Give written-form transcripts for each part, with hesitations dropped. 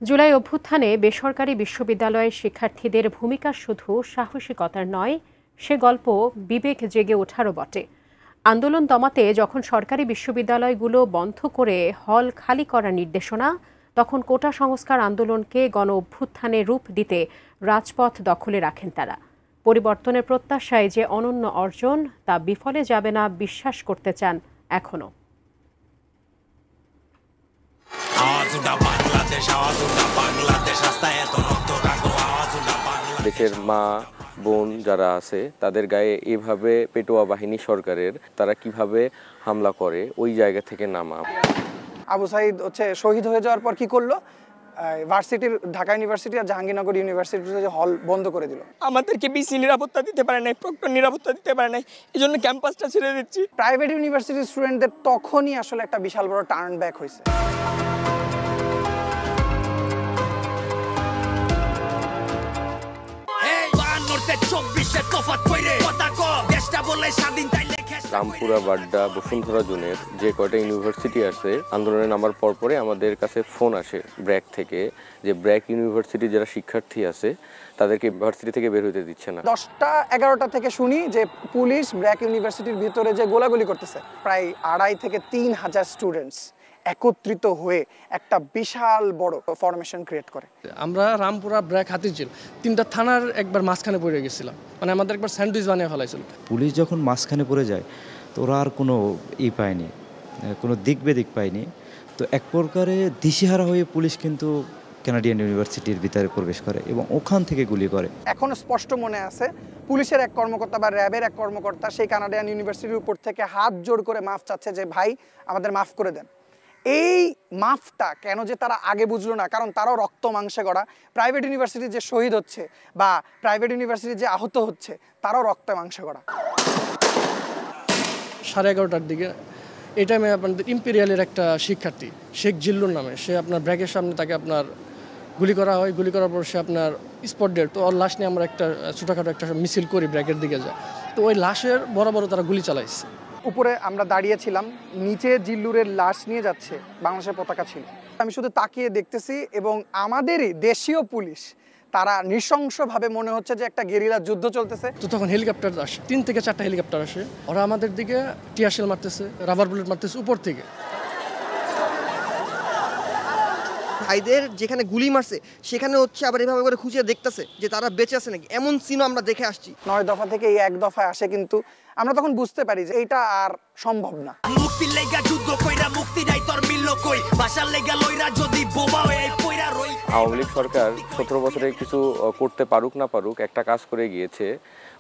জুলাই অভ্যুত্থানে বেসরকারি বিশ্ববিদ্যালয়ের শিক্ষার্থীদের ভূমিকা শুধু সাহসিকতার নয়, সে গল্প বিবেক জেগে ওঠারও বটে। আন্দোলন দমাতে যখন সরকারি বিশ্ববিদ্যালয়গুলো বন্ধ করে হল খালি করার নির্দেশনা, তখন কোটা সংস্কার আন্দোলনকে গণ অভ্যুত্থানে রূপ দিতে রাজপথ দখলে রাখেন তারা। পরিবর্তনের প্রত্যাশায় যে অনন্য অর্জন, তা বিফলে যাবে না বিশ্বাস করতে চান এখনো। দেশের মা বোন যারা আছে তাদের গায়ে এভাবে পেটোয়া বাহিনী সরকারের তারা কিভাবে হামলা করে, ওই জায়গা থেকে নামা। আবু সাইদ শহীদ হয়ে যাওয়ার পর কি করলো, ভার্সিটির ঢাকা ইউনিভার্সিটি আর জাহাঙ্গীরনগর ইউনিভার্সিটির হল বন্ধ করে দিল। আমাদেরকে বিসি নিরাপত্তা দিতে পারে নাই, প্রক্টর নিরাপত্তা দিতে পারে নাই, এই জন্য ক্যাম্পাসটা ছেড়ে দিচ্ছি। প্রাইভেট ইউনিভার্সিটির স্টুডেন্টদের তখনই আসলে একটা বিশাল বড় টার্ন ব্যাক হয়েছে। রামপুরা, বাড্ডা, বসুন্ধরা জোনের যে কয়টা ইউনিভার্সিটি আছে, আন্দোলনে নামার পরে আমাদের কাছে ফোন আসে ব্র্যাক থেকে, যে ব্র্যাক ইউনিভার্সিটি যারা শিক্ষার্থী আছে তাদেরকে ইউনিভার্সিটি থেকে বের হতে দিচ্ছে না। 10টা 11টা থেকে শুনি যে পুলিশ ব্র্যাক ইউনিভার্সিটির ভিতরে যে গোলাগুলি করতেছে। প্রায় 2,500 থেকে 3,000 স্টুডেন্টস একত্রিত হয়ে একটা বিশাল বড় ফরমেশন ক্রিয়েট করে। আমরা রামপুরা, ব্র্যাক, হাতিরঝিল 3টা থানার একবার মাঝখানে পড়ে গেছিলাম, মানে আমাদের একবার স্যান্ডউইচ বানিয়ে ফেলাইছিল। পুলিশ যখন মাঝখানে পড়ে যায় তো ওরা আর কোনো পায়নি, কোনো দিক বেদিক পায়নি। তো এক প্রকারে দিশেহারা হয়ে পুলিশ কিন্তু কানাডিয়ান ইউনিভার্সিটির ভিতরে প্রবেশ করে এবং ওখান থেকে গুলি করে। এখনো স্পষ্ট মনে আছে, পুলিশের এক কর্মকর্তা বা র্যাবের এক কর্মকর্তা সেই কানাডিয়ান ইউনিভার্সিটির উপর থেকে হাত জোড় করে মাফ চাচ্ছে যে ভাই আমাদের মাফ করে দেন। এই মাফটা কেন যে তারা আগে বুঝলো না, কারণ তারাও রক্ত মাংসে গড়া। প্রাইভেট ইউনিভার্সিটি যে শহীদ হচ্ছে বা প্রাইভেট ইউনিভার্সিটি যে আহত হচ্ছে, তারাও রক্ত মাংসে গড়া। 11:30টার দিকে এই টাইমে আপনাদের ইম্পেরিয়ালের একটা শিক্ষার্থী শেখ জিল্লুর নামে, সে আপনার ব্র্যাকের সামনে তাকে আপনার গুলি করা হয়। গুলি করার পর সে আপনার স্পট ডেড। তো ওর লাশ নিয়ে আমরা একটা ছোটোখাটো একটা মিছিল করি, ব্র্যাকের দিকে যায়। তো ওই লাশের বড় তারা গুলি চালাইছে। উপরে আমরা দাঁড়িয়েছিলাম, নিচে জিল্লুরের লাশ নিয়ে যাচ্ছে, বাংলাদেশের পতাকা ছিল। আমি শুধু তাকিয়ে দেখতেছি এবং আমাদেরই দেশীয় পুলিশ তারা নৃশংসভাবে, মনে হচ্ছে যে একটা গেরিলা যুদ্ধ চলতেছে। তো তখন হেলিকপ্টার আসে, 3 থেকে 4টা হেলিকপ্টার আসে। ওরা আমাদের দিকে টিয়ার শেল মারতেছে, রাবার বুলেট মারতেছে উপর থেকে। ভাইদের যেখানে গুলি মারছে সেখানে আবার এভাবে করে খুঁজে দেখতেছে যে তারা বেঁচে আছে নাকি, এমন সিনও আমরা দেখে আসছি। 9 দফা থেকে এই 1 দফায় আসে, কিন্তু আমরা তখন বুঝতে পারি যে এইটা আর সম্ভব না। মুক্তির লেগা যুদ্ধ কইরা মুক্তি নাই তোর মিলল কই, বাসার লেগা লইরা যদি বোবা হয়ে পয়রা রই। আওয়ামী লীগ সরকার 17 বছরে কিছু করতে পারুক না পারুক একটা কাজ করে গিয়েছে।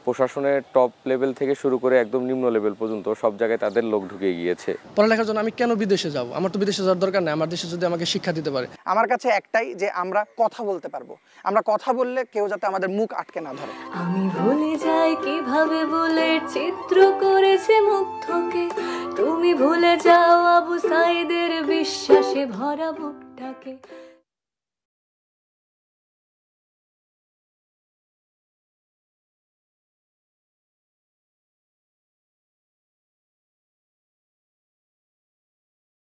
প্রশাসনের টপ লেভেল থেকে শুরু করে একদম নিম্ন লেভেল পর্যন্ত সব জায়গায় তাদের লোক ঢুকে গিয়েছে। পড়ালেখার জন্য আমি কেন বিদেশে যাব? আমার তো বিদেশে যাওয়ার দরকার নেই, আমার দেশে যদি আমাকে শিক্ষা দিতে পারে। আমার কাছে একটাই, যে আমরা কথা বলতে পারবো। আমরা কথা বললে কেউ যাতে আমাদের মুখ আটকে না ধরে। আমি ভুলে যাই কিভাবে বলে চিত্র করেছে মুগ্ধকে, তুমি ভুলে যাও আবু সাইদের বিশ্বাসে ভরা বুকটাকে।